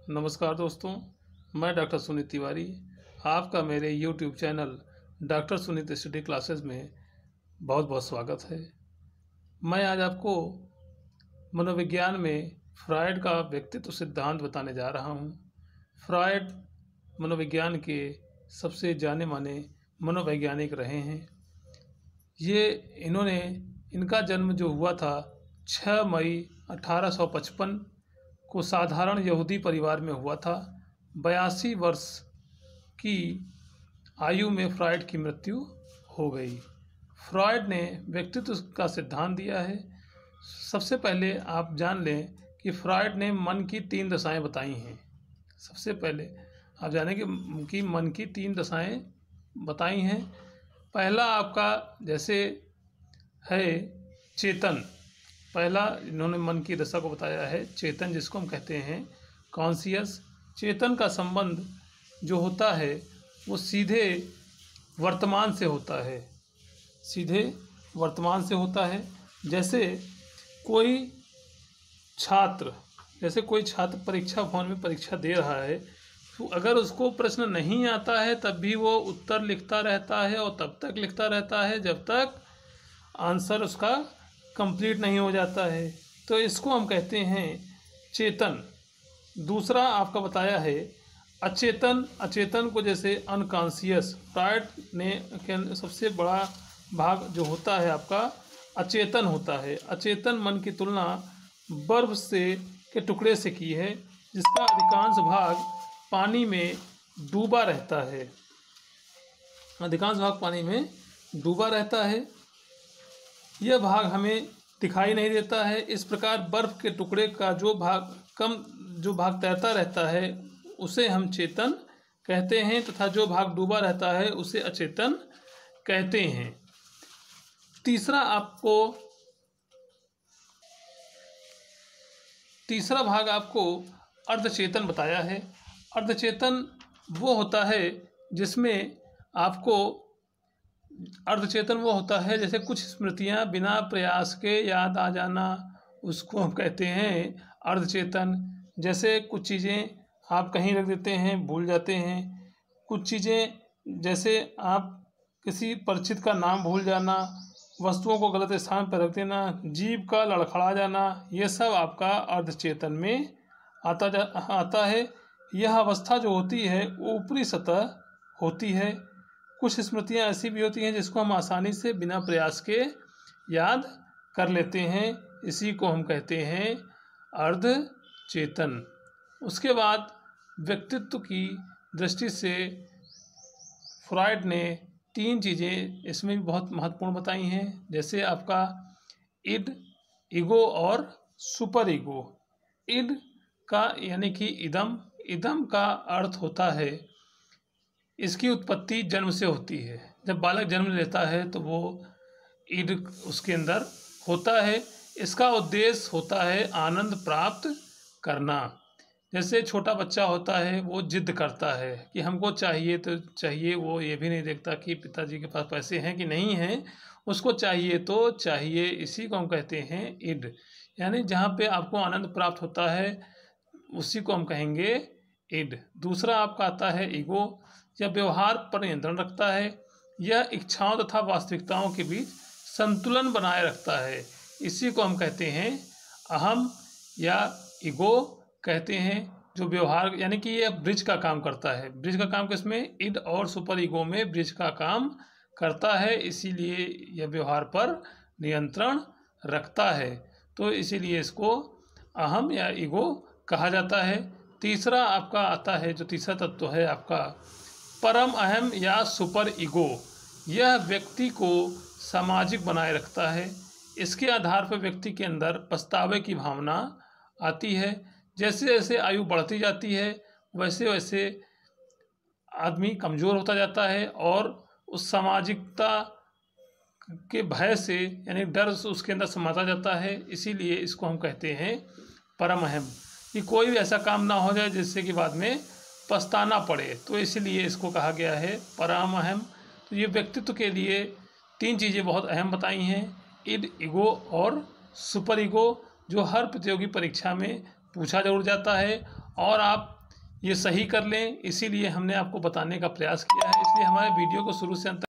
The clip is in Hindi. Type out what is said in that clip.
नमस्कार दोस्तों, मैं डॉक्टर सुनीत तिवारी आपका मेरे YouTube channel doctor Sunit study classes में बहुत बहुत स्वागत है। मैं आज आपको मनोविज्ञान में फ्रायड का व्यक्तित्व सिद्धांत बताने जा रहा हूँ। फ्रायड मनोविज्ञान के सबसे जाने माने मनोवैज्ञानिक रहे हैं। इनका जन्म जो हुआ था 6 मई 1855 को साधारण यहूदी परिवार में हुआ था। 82 वर्ष की आयु में फ्रायड की मृत्यु हो गई। फ्रायड ने व्यक्तित्व का सिद्धांत दिया है। सबसे पहले आप जान लें कि फ्रायड ने मन की 3 दशाएं बताई हैं। सबसे पहले आप जानें कि मन की 3 दशाएं बताई हैं। पहला आपका जैसे है चेतन। पहला इन्होंने मन की दशा को बताया है चेतन, जिसको हम कहते हैं कॉन्शियस। चेतन का संबंध जो होता है वो सीधे वर्तमान से होता है, सीधे वर्तमान से होता है। जैसे कोई छात्र परीक्षा भवन में परीक्षा दे रहा है, तो अगर उसको प्रश्न नहीं आता है तब भी वो उत्तर लिखता रहता है और तब तक लिखता रहता है जब तक आंसर उसका कंप्लीट नहीं हो जाता है। तो इसको हम कहते हैं चेतन। दूसरा आपका बताया है अचेतन। अचेतन को जैसे अनकॉन्शियस, फ्रायड ने सबसे बड़ा भाग जो होता है आपका अचेतन होता है। अचेतन मन की तुलना बर्फ के टुकड़े से की है, जिसका अधिकांश भाग पानी में डूबा रहता है। अधिकांश भाग पानी में डूबा रहता है। यह भाग हमें दिखाई नहीं देता है। इस प्रकार बर्फ के टुकड़े का जो भाग तैरता रहता है उसे हम चेतन कहते हैं, तथा जो भाग डूबा रहता है उसे अचेतन कहते हैं। तीसरा भाग आपको अर्धचेतन बताया है। अर्धचेतन वो होता है जिसमें अर्धचेतन वो होता है जैसे कुछ स्मृतियां बिना प्रयास के याद आ जाना, उसको हम कहते हैं अर्धचेतन। जैसे कुछ चीज़ें आप कहीं रख देते हैं, भूल जाते हैं। कुछ चीज़ें जैसे आप किसी परिचित का नाम भूल जाना, वस्तुओं को गलत स्थान पर रख देना, जीभ का लड़खड़ा जाना, ये सब आपका अर्धचेतन में आता है। यह अवस्था जो होती है ऊपरी सतह होती है। कुछ स्मृतियाँ ऐसी भी होती हैं जिसको हम आसानी से बिना प्रयास के याद कर लेते हैं, इसी को हम कहते हैं अर्धचेतन। उसके बाद व्यक्तित्व की दृष्टि से फ्रायड ने 3 चीज़ें इसमें भी बहुत महत्वपूर्ण बताई हैं। जैसे आपका इड, ईगो और सुपर ईगो। इड का यानी कि इदम का अर्थ होता है, इसकी उत्पत्ति जन्म से होती है। जब बालक जन्म लेता है तो वो ईड उसके अंदर होता है। इसका उद्देश्य होता है आनंद प्राप्त करना। जैसे छोटा बच्चा होता है वो जिद करता है कि हमको चाहिए तो चाहिए, वो ये भी नहीं देखता कि पिताजी के पास पैसे हैं कि नहीं हैं, उसको चाहिए तो चाहिए। इसी को हम कहते हैं इड, यानी जहाँ पे आपको आनंद प्राप्त होता है उसी को हम कहेंगे इड। दूसरा आपका आता है ईगो। यह व्यवहार पर नियंत्रण रखता है। यह इच्छाओं तथा वास्तविकताओं के बीच संतुलन बनाए रखता है। इसी को हम कहते हैं अहम या ईगो कहते हैं। जो व्यवहार यानी कि यह ब्रिज का काम करता है। ब्रिज का काम किसमें? इड और सुपर ईगो में ब्रिज का काम करता है, इसीलिए यह व्यवहार पर नियंत्रण रखता है। तो इसीलिए इसको अहम या ईगो कहा जाता है। तीसरा आपका आता है, जो तीसरा तत्व है आपका परम अहम या सुपर ईगो। यह व्यक्ति को सामाजिक बनाए रखता है। इसके आधार पर व्यक्ति के अंदर पछतावे की भावना आती है। जैसे जैसे आयु बढ़ती जाती है वैसे वैसे आदमी कमज़ोर होता जाता है और उस सामाजिकता के भय से यानी डर उसके अंदर समाता जाता है। इसीलिए इसको हम कहते हैं परम अहम, कि कोई भी ऐसा काम ना हो जाए जिससे कि बाद में पछताना पड़े, तो इसलिए इसको कहा गया है परम अहम। तो ये व्यक्तित्व के लिए 3 चीज़ें बहुत अहम बताई हैं, इड, ईगो और सुपर ईगो, जो हर प्रतियोगी परीक्षा में पूछा जरूर जाता है और आप ये सही कर लें, इसीलिए हमने आपको बताने का प्रयास किया है। इसलिए हमारे वीडियो को शुरू से अंत